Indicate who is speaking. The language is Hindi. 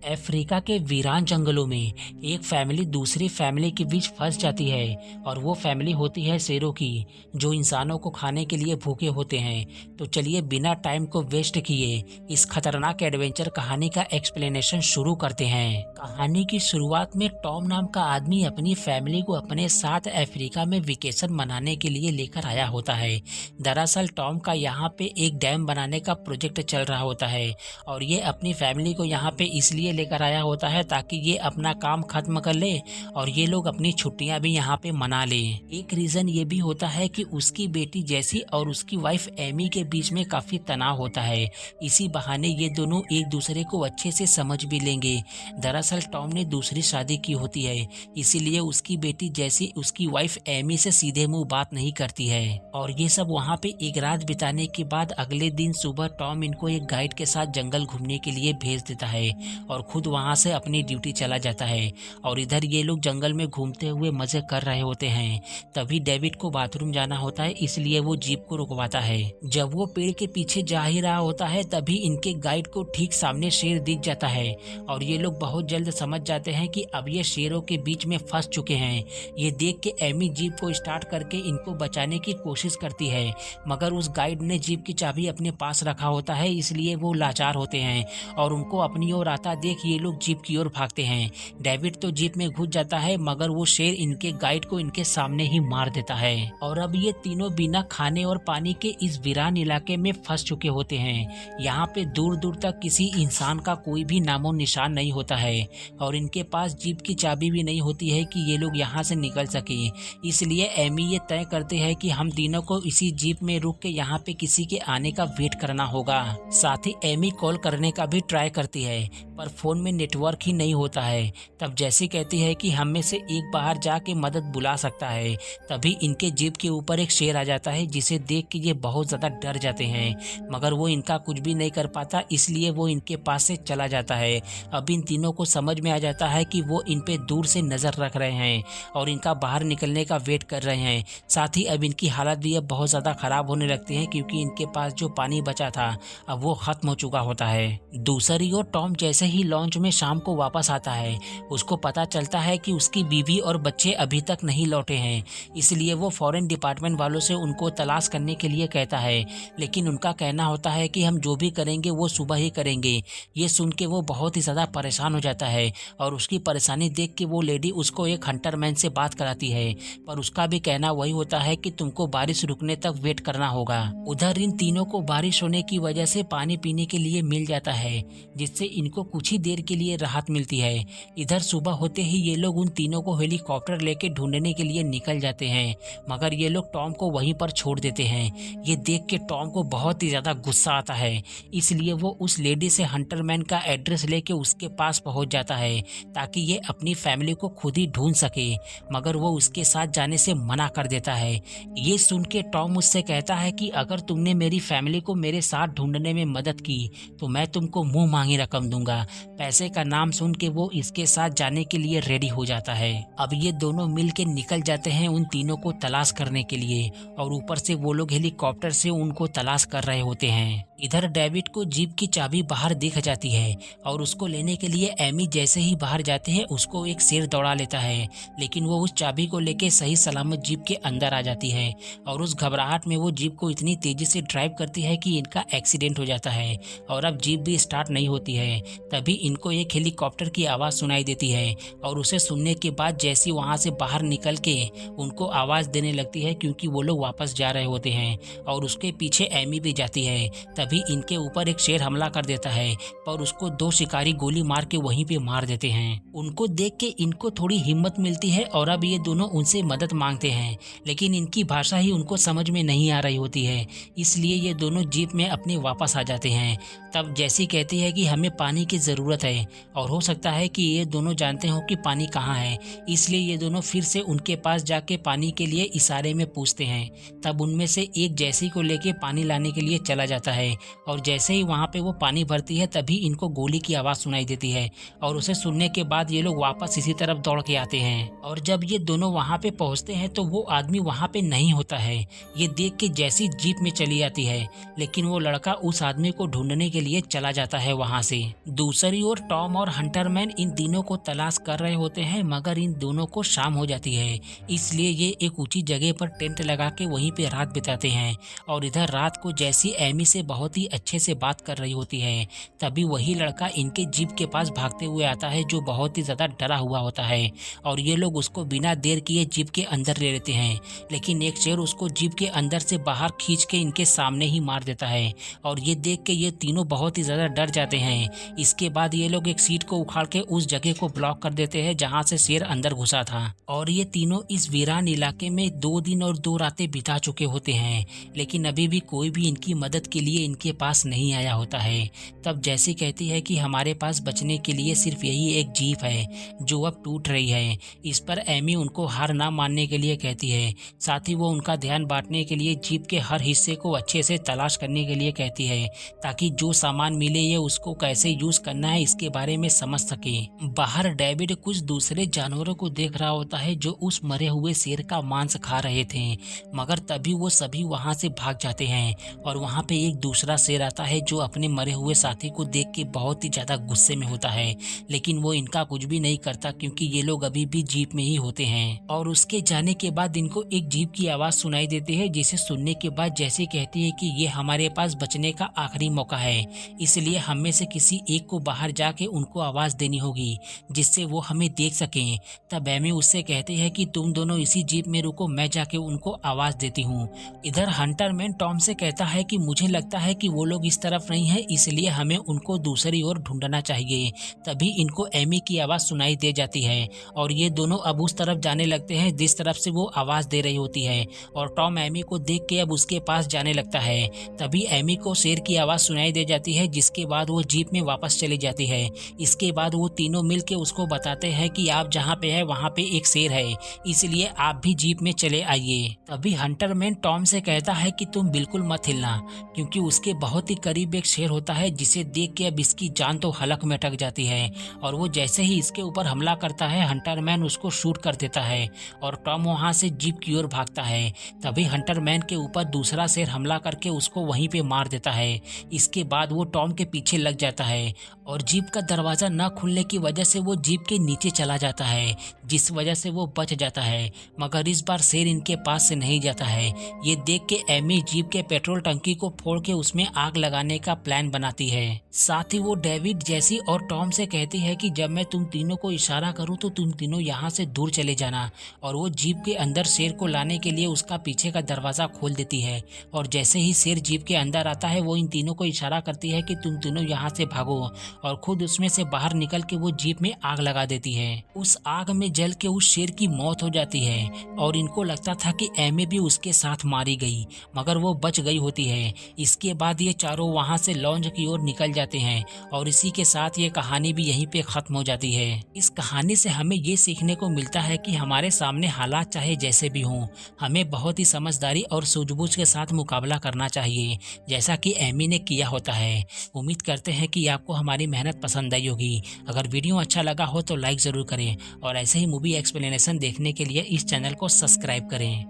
Speaker 1: अफ्रीका के वीरान जंगलों में एक फैमिली दूसरी फैमिली के बीच फंस जाती है और वो फैमिली होती है शेरों की, जो इंसानों को खाने के लिए भूखे होते हैं। तो चलिए बिना टाइम को वेस्ट किए इस खतरनाक एडवेंचर कहानी का एक्सप्लेनेशन शुरू करते हैं। कहानी की शुरुआत में टॉम नाम का आदमी अपनी फैमिली को अपने साथ अफ्रीका में वेकेशन मनाने के लिए लेकर आया होता है। दरअसल टॉम का यहाँ पे एक डैम बनाने का प्रोजेक्ट चल रहा होता है और ये अपनी फैमिली को यहाँ पे इसलिए लेकर आया होता है ताकि ये अपना काम खत्म कर ले और ये लोग अपनी छुट्टियां भी यहाँ पे मना ले। एक रीजन ये भी होता है कि उसकी बेटी जैसी और उसकी वाइफ एमी के बीच में काफी तनाव होता है। इसी बहाने ये दोनों एक दूसरे को अच्छे से समझ भी लेंगे। दरअसल टॉम ने दूसरी शादी की होती है, इसीलिए उसकी बेटी जैसी उसकी वाइफ एमी से सीधे मुंह बात नहीं करती है। और ये सब वहाँ पे एक रात बिताने के बाद अगले दिन सुबह टॉम इनको एक गाइड के साथ जंगल घूमने के लिए भेज देता है और खुद वहां से अपनी ड्यूटी चला जाता है। और इधर ये लोग जंगल में घूमते हुए मजे कर रहे होते हैं। तभी डेविड को बाथरूम जाना होता है, इसलिए वो जीप को रुकवाता है। जब वो पेड़ के पीछे जा ही रहा होता है तभी इनके गाइड को ठीक सामने शेर दिख जाता है और ये लोग बहुत जल्द समझ जाते हैं कि अब ये शेरों के बीच में फंस चुके हैं। ये देख के एमी जीप को स्टार्ट करके इनको बचाने की कोशिश करती है, मगर उस गाइड ने जीप की चाबी अपने पास रखा होता है, इसलिए वो लाचार होते हैं और उनको अपनी ओर आता देख ये लोग जीप की ओर भागते हैं। डेविड तो जीप में घुस जाता है, मगर वो शेर इनके गाइड को इनके सामने ही मार देता है। और अब ये तीनों बिना खाने और पानी के इस वीरान इलाके में फंस चुके होते हैं। यहाँ पे दूर दूर तक किसी इंसान का कोई भी नामो निशान नहीं होता है और इनके पास जीप की चाबी भी नहीं होती है कि ये लोग यहाँ से निकल सके। इसलिए एमी ये तय करते हैं कि हम तीनों को इसी जीप में रुक के यहाँ पे किसी के आने का वेट करना होगा। साथ ही एमी कॉल करने का भी ट्राई करती है, पर फोन में नेटवर्क ही नहीं होता है। तब जैसी कहती है कि हम में से एक बाहर जाके मदद बुला सकता है। तभी इनके जीप के ऊपर एक शेर आ जाता है, जिसे देख के ये बहुत ज्यादा डर जाते हैं, मगर वो इनका कुछ भी नहीं कर पाता, इसलिए वो इनके पास से चला जाता है। अब इन तीनों को समझ में आ जाता है कि वो इन पे दूर से नजर रख रहे हैं और इनका बाहर निकलने का वेट कर रहे हैं। साथ ही अब इनकी हालत भी अब बहुत ज्यादा खराब होने लगती है, क्योंकि इनके पास जो पानी बचा था अब वो खत्म हो चुका होता है। दूसरी ओर टॉम जैसे ही लॉन्च में शाम को वापस आता है, उसको पता चलता है कि उसकी बीवी और बच्चे अभी तक नहीं लौटे हैं। इसलिए वो फॉरेन डिपार्टमेंट वालों से उनको तलाश करने के लिए कहता है, लेकिन उनका कहना होता है कि हम जो भी करेंगे वो सुबह ही करेंगे। ये सुन के वो बहुत ही ज़्यादा परेशान हो जाता है और उसकी परेशानी देख के वो लेडी उसको एक हंटरमैन से बात कराती है, पर उसका भी कहना वही होता है कि तुमको बारिश रुकने तक वेट करना होगा। उधर इन तीनों को बारिश होने की वजह से पानी पीने के लिए मिल जाता है, जिससे इनको कुछ ही देर के लिए राहत मिलती है। इधर सुबह होते ही ये लोग उन तीनों को हेलीकॉप्टर लेके ढूंढने के लिए निकल जाते हैं, मगर ये लोग टॉम को वहीं पर छोड़ देते हैं। ये देख के टॉम को बहुत ही ज्यादा गुस्सा आता है, इसलिए वो उस लेडी से हंटरमैन का एड्रेस लेके उसके पास पहुंच जाता है ताकि ये अपनी फैमिली को खुद ही ढूंढ सके, मगर वो उसके साथ जाने से मना कर देता है। ये सुन के टॉम उससे कहता है कि अगर तुमने मेरी फैमिली को मेरे साथ ढूंढने में मदद की तो मैं तुमको मुंह मांगी रकम दूंगा। पैसे का नाम सुन के वो इसके साथ जाने के लिए रेडी हो जाता है। अब ये दोनों मिल के निकल जाते हैं उन तीनों को तलाश करने के लिए, और ऊपर से वो लोग हेलीकॉप्टर से उनको तलाश कर रहे होते हैं। इधर डेविड को जीप की चाबी बाहर दिख जाती है और उसको लेने के लिए एमी जैसे ही बाहर जाते हैं उसको एक शेर दौड़ा लेता है, लेकिन वो उस चाबी को लेके सही सलामत जीप के अंदर आ जाती है और उस घबराहट में वो जीप को इतनी तेजी से ड्राइव करती है कि इनका एक्सीडेंट हो जाता है और अब जीप भी स्टार्ट नहीं होती है। तभी इनको एक हेलीकॉप्टर की आवाज़ सुनाई देती है और उसे सुनने के बाद जैसी वहाँ से बाहर निकल के उनको आवाज़ देने लगती है, क्योंकि वो लोग वापस जा रहे होते हैं और उसके पीछे एमी भी जाती है। तभी इनके ऊपर एक शेर हमला कर देता है, पर उसको दो शिकारी गोली मार के वहीं पे मार देते हैं। उनको देख के इनको थोड़ी हिम्मत मिलती है और अब ये दोनों उनसे मदद मांगते हैं, लेकिन इनकी भाषा ही उनको समझ में नहीं आ रही होती है, इसलिए ये दोनों जीप में अपने वापस आ जाते हैं। तब जैसी कहती है कि हमें पानी की ज़रूरत है और हो सकता है कि ये दोनों जानते हो कि पानी कहाँ है, इसलिए ये दोनों फिर से उनके पास जाके पानी के लिए इशारे में पूछते हैं। तब उनमें से एक जैसी को लेके पानी लाने के लिए चला जाता है और जैसे ही वहाँ पे वो पानी भरती है तभी इनको गोली की आवाज़ सुनाई देती है और उसे सुनने के बाद ये लोग वापस इसी तरफ दौड़ के आते हैं। और जब ये दोनों वहाँ पे पहुँचते हैं तो वो आदमी वहाँ पे नहीं होता है। ये देख के जैसी जीप में चली आती है, लेकिन वो लड़का उस आदमी को ढूंढने के लिए चला जाता है वहाँ से। दूसरी ओर टॉम और हंटरमैन इन तीनों को तलाश कर रहे होते हैं, मगर इन दोनों को शाम हो जाती है, इसलिए ये एक ऊंची जगह पर टेंट लगा के वहीं पे रात बिताते हैं। और इधर रात को जैसी एमी से बहुत ही अच्छे से बात कर रही होती है, तभी वही लड़का इनके जीप के पास भागते हुए आता है, जो बहुत ही ज्यादा डरा हुआ होता है। और ये लोग उसको बिना देर किए जीप के अंदर ले लेते हैं, लेकिन एक शेर उसको जीप के अंदर से बाहर खींच के इनके सामने ही मार देता है। और ये देख के ये तीनों बहुत ही ज्यादा डर जाते हैं। इसके बाद ये लोग एक सीट को उखाड़ के उस जगह को ब्लॉक कर देते हैं जहाँ से शेर अंदर घुसा था। और ये तीनों इस वीरान इलाके में 2 दिन और 2 रातें बिता चुके होते हैं, लेकिन अभी भी कोई भी इनकी मदद के लिए इनके पास नहीं आया होता है। तब जैसी कहती है कि हमारे पास बचने के लिए सिर्फ यही एक जीप है जो अब टूट रही है। इस पर एमी उनको हार ना मानने के लिए कहती है, साथ ही वो उनका ध्यान बांटने के लिए जीप के हर हिस्से को अच्छे से तलाश करने के लिए कहती है, ताकि जो सामान मिले ये उसको कैसे यूज करना है इसके बारे में समझ सके। बाहर डेविड कुछ दूसरे जानवरों को देख रहा होता है जो उस मरे हुए शेर का मांस खा रहे थे, मगर तभी वो सभी वहां से भाग जाते हैं। और वहां पे एक दूसरा शेर आता है जो अपने मरे हुए साथी को देख के बहुत ही ज्यादा गुस्से में होता है, लेकिन वो इनका कुछ भी नहीं करता क्योंकि ये लोग अभी भी जीप में ही होते हैं। और उसके जाने के बाद इनको एक जीप की आवाज सुनाई देती है, जिसे सुनने के बाद जैसी कहती है कि ये हमारे पास बचने का आखिरी मौका है, इसलिए हम में से किसी एक को बाहर जाके उनको आवाज देनी होगी जिससे वो हमें देख सकें। तब एमी उससे कहती है कि तुम दोनों इसी जीप में रुको, मैं जाके उनको आवाज देती हूँ। इधर हंटरमैन टॉम से कहता है कि मुझे लगता है कि वो लोग इस तरफ नहीं है, इसलिए हमें उनको दूसरी ओर ढूंढना चाहिए। तभी इनको एमी की आवाज सुनाई दे जाती है और ये दोनों अब उस तरफ जाने लगते हैं जिस तरफ से वो आवाज दे रही होती है। और टॉम एमी को देख के अब उसके पास जाने लगता है। तभी एमी को शेर की आवाज सुनाई दे जाती है, जिसके बाद वो जीप में वापस चली जाती है। इसके बाद वो तीनों मिलके उसको बताते हैं कि आप जहाँ पे है वहाँ पे एक शेर है, इसलिए आप भी जीप में चले आइए। तभी हंटरमैन टॉम से कहता है कि तुम बिल्कुल मत हिलना, क्योंकि उसके बहुत ही करीब एक शेर होता है जिसे देख के अब इसकी जान तो हलक में अटक जाती है। और वो जैसे ही इसके ऊपर हमला करता है, हंटरमैन उसको शूट कर देता है और टॉम वहाँ से जीप की ओर भागता है। तभी हंटरमैन के ऊपर दूसरा शेर हमला करके उसको वहीं पे मार देता है। इसके बाद वो टॉम के पीछे लग जाता है और जीप का दरवाजा न खुलने की वजह से वो जीप के नीचे चला जाता है, जिस वजह से वो बच जाता है। मगर इस बार शेर इनके पास से नहीं जाता है। ये देख के एमी जीप के पेट्रोल टंकी को फोड़ के उसमें आग लगाने का प्लान बनाती है। साथ ही वो डेविड, जैसी और टॉम से कहती है कि जब मैं तुम तीनों को इशारा करूं तो तुम तीनों यहाँ से दूर चले जाना। और वो जीप के अंदर शेर को लाने के लिए उसका पीछे का दरवाजा खोल देती है। और जैसे ही शेर जीप के अंदर आता है, वो इन तीनों को इशारा करती है कि तुम तीनों यहाँ से भागो, और खुद उसमें से बाहर निकल के वो जीप में आग लगा देती है। उस आग में जल के उस शेर की मौत हो जाती है और इनको लगता था कि एमी भी उसके साथ मारी गई, मगर वो बच गई होती है। इसके बाद ये चारों वहां से लॉन्च की ओर निकल जाते हैं और इसी के साथ ये कहानी भी यहीं पे खत्म हो जाती है। इस कहानी से हमें ये सीखने को मिलता है कि हमारे सामने हालात चाहे जैसे भी हों, हमें बहुत ही समझदारी और सूझबूझ के साथ मुकाबला करना चाहिए, जैसा कि एमी ने किया होता है। उम्मीद करते हैं कि आपको हमारी मेहनत पसंद आई होगी। अगर वीडियो अच्छा लगा हो तो लाइक ज़रूर करें और ऐसे ही मूवी एक्सप्लेनेशन देखने के लिए इस चैनल को सब्सक्राइब करें।